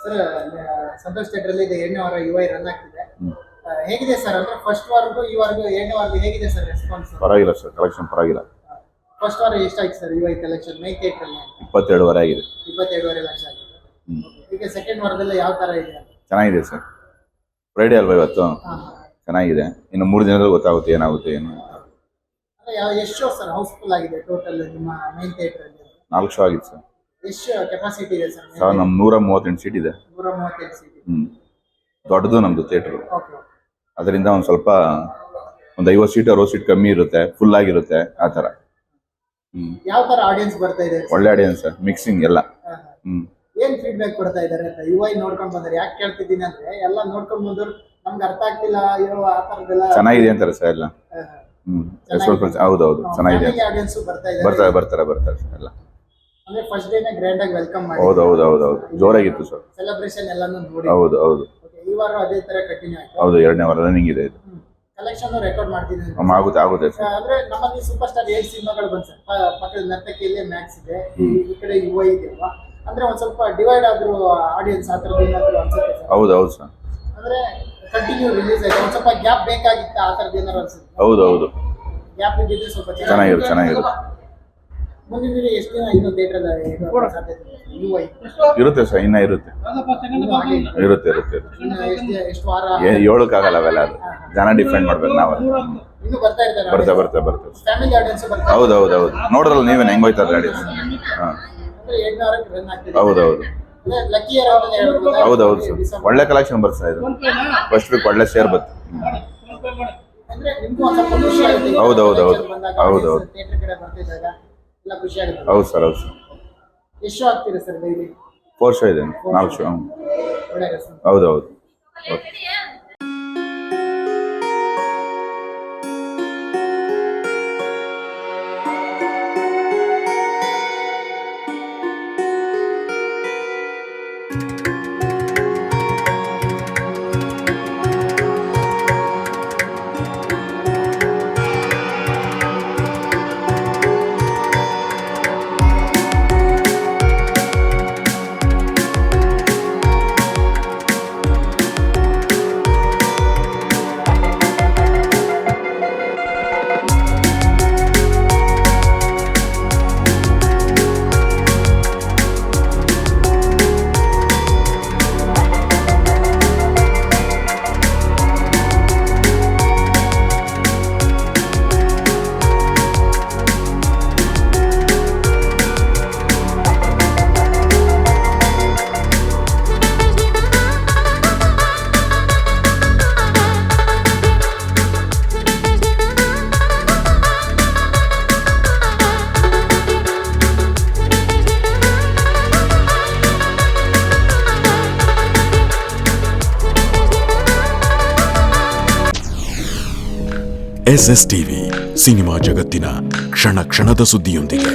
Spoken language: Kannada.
ಸರ್ ಸಂತೋಷ್ ಥಿಯೇಟರ್ ಅಲ್ಲಿ 2ನೇ ವಾರ UI ರನ್ ಆಗ್ತಿದೆ. ಹೇಗಿದೆ ಸರ್? ಅಂದ್ರೆ ಫಸ್ಟ್ ವಾರಗೂ ಈ ವಾರಗೂ 2ನೇ ವಾರಗೂ ಹೇಗಿದೆ ಸರ್ ರೆಸ್ಪಾನ್ಸ್? ಪರವಾಗಿಲ್ಲ ಸರ್, ಕಲೆಕ್ಷನ್ ಪರವಾಗಿಲ್ಲ. ಫಸ್ಟ್ ವಾರ ಎಷ್ಟಾಯ್ತು sir UI collection main theatre ಅಲ್ಲಿ? 27.5 ಆಗಿದೆ. 22.5 ಲಕ್ಷ ಆಗಿದೆ. ಈಗ ಸೆಕೆಂಡ್ ವಾರದಲ್ಲಿ ಯಾವ ತರ ಇದೆ? ಚೆನ್ನಾಗಿದೆ ಸರ್. ಫ್ರೈಡೇ ಅಲ್ವಾ ಇವತ್ತು? ಚೆನ್ನಾಗಿದೆ. ಇನ್ನು 3 ದಿನದಲ್ಲಿ ಗೊತ್ತಾಗುತ್ತೆ ಏನಾಗುತ್ತೆ ಏನು. ಎಷ್ಟು ಶೋ ಸರ್ ಹೌಸ್ಫುಲ್ ಆಗಿದೆ ಟೋಟಲ್ ನಿಮ್ಮ ಮೈನ್ ಥಿಯೇಟರ್ ಅಲ್ಲಿ? 4 ಶೋ ಆಗಿದೆ ಸರ್. ಎಷ್ಟು ಕೆಪಾಸಿಟಿ ಇದೆ ಸರ್? ಸರ್ ನಮ್ 138 ಸೀಟ್ ಇದೆ. 138 ಸೀಟ್. ದೊಡ್ಡದು ನಮ್ದು ಥಿಯೇಟರ್. ಓಕೆ. ಅದರಿಂದ ಒಂದು ಸ್ವಲ್ಪ 50 ಸೀಟ್ 60 ಸೀಟ್ ಕಮ್ಮಿ ಇರುತ್ತೆ, ಫುಲ್ ಆಗಿರುತ್ತೆ ಆ ತರ. ಯಾವ ತರ ಆಡಿಯನ್ಸ್ ಬರ್ತಾ ಇದೆ? ಒಳ್ಳೆ ಆಡಿಯನ್ಸ್, ಮಿಕ್ಸಿಂಗ್ ಎಲ್ಲ. ಏನ್ ಫೀಡ್ಬ್ಯಾಕ್ ಕೊಡ್ತಾ ಇದಾರೆ ಅಂತ? UI ನೋಡ್ಕೊಂಡ್ ಬಂದ್ರೆ ಯಾಕೆ ಕೇಳ್ತಿದ್ದೀನಿ ಅಂದ್ರೆ ಎಲ್ಲ ನೋಡ್ಕೊಂಡ್ ಬಂದ್ರು ನಮ್ಗೆ ಅರ್ಥ ಆಗ್ತಿಲ್ಲ ಇರೋ ಆ ತರದೆಲ್ಲ ಚೆನ್ನಾಗಿದೆ ಅಂತಾರೆ ಸರ್ ಎಲ್ಲ. ಸ್ವಲ್ಪ ಹೌದೌದು ಚೆನ್ನಾಗಿದೆ. ಆಡಿಯನ್ಸ್ ಬರ್ತಾರೆ ಎಲ್ಲ. ಅಂದ್ರೆ ಫಸ್ಟ್ ಡೇನೇ ಗ್ರ್ಯಾಂಡ್ ಆಗಿ ವೆಲ್ಕಮ್ ಮಾಡಿ. ಹೌದು ಜೋರಾಗಿತ್ತು ಸರ್. ಸೆಲೆಬ್ರೇಷನ್ ಎಲ್ಲಾನು ನೋಡಿ. ಹೌದು ಈ ವಾರ ಅದೇ ತರ ಕಂಟಿನ್ಯೂ ಆಯ್ತು. ಹೌದು, 2ನೇ ವಾರ ರನ್ನಿಂಗ್ ಇದೆ ಇದು. ಕಲೆಕ್ಷನ್ ರೆಕಾರ್ಡ್ ಮಾಡ್ತಿದ್ದೀವಿ. ಆಗುತ್ತೆ ಸರ್. ಅಂದ್ರೆ ನಮ್ಮಲ್ಲಿ ಸೂಪರ್ ಸ್ಟಾರ್ 8 ಸಿನಿಮಾಗಳು ಬಂತು ಸರ್. ಪಕ್ಕದ ನರ್ತಕಿಯಲ್ಲಿ ಮ್ಯಾಕ್ಸ್ ಇದೆ, ಈ ಕಡೆ UI ಇದೆ ಅಲ್ವಾ? ಅಂದ್ರೆ ಒಂದ್ ಸ್ವಲ್ಪ ಡಿವೈಡ್ ಆದ್ರೂ ಆಡಿಯನ್ಸ್ ಆ ಥರದ್ದು ಏನಾದ್ರು ಅನ್ಸುತ್ತೆ ಸರ್? ಹೌದು ಸರ್. ಅಂದ್ರೆ ಕಂಟಿನ್ಯೂ ರಿಲೀಸ್ ಆಯ್ತು, ಒಂದ್ ಸ್ವಲ್ಪ ಗ್ಯಾಪ್ ಬೇಕಾಗಿತ್ತ ಆ ಥರದ್ದು ಏನಾದ್ರು ಅನ್ಸುತ್ತೆ? ಹೌದು ಗ್ಯಾಪ್ ಇದ್ದಿದ್ರೆ ಸ್ವಲ್ಪ ಚೆನ್ನಾಗಿರುತ್ತೆ. ಮುಂದಿನ ದಿನ ಎಷ್ಟು ದಿನ ಇನ್ನೂ ಥಿಯೇಟರ್ ಸಾಧ್ಯತೆ UI ಇರುತ್ತೆ ಸರ್, ಇನ್ನ ಇರುತ್ತೆ. ಎಷ್ಟು ವಾರ? ಹೇಳಕ್ಕಾಗಲ್ಲ ಅವೆಲ್ಲ, ಅದು ಜನ ಡಿಫೆಂಡ್ ಮಾಡ್ಬೇಕು ನಾವು. ಇನ್ನು ಬರ್ತಾ ಇರ್ತಾರೆ. ಬರ್ತಾರೆ. ಫ್ಯಾಮಿಲಿ ಆಡಿಯನ್ಸ್ ಬರ್ತಾರೆ. ಹೌದು ನೋಡ್ರಲ್ಲ ನೀವೇ ಹೆಂಗ್ ಹೋಯ್ತಾರೆ ಆಡಿಯನ್ಸ್. ಹೌದು ಸರ್, ಒಳ್ಳೆ ಕಲೆಕ್ಷನ್ ಬರ್ತಾ ಇದೆ. ಫಸ್ಟ್ ವೀಕ್ ಒಳ್ಳೆ ಶೇರ್ ಬರುತ್ತೆ. ಹೌದು ಸರ್. ಎಷ್ಟು ಆಗ್ತೀರಾ ಸರ್ ಡೈಲಿ? 4 ಶೋ ಇದೆ, 4 ಶೋ. ಹೌದು. SSTV ಸಿನಿಮಾ ಜಗತ್ತಿನ ಕ್ಷಣ ಕ್ಷಣದ ಸುದ್ದಿಯೊಂದಿಗೆ.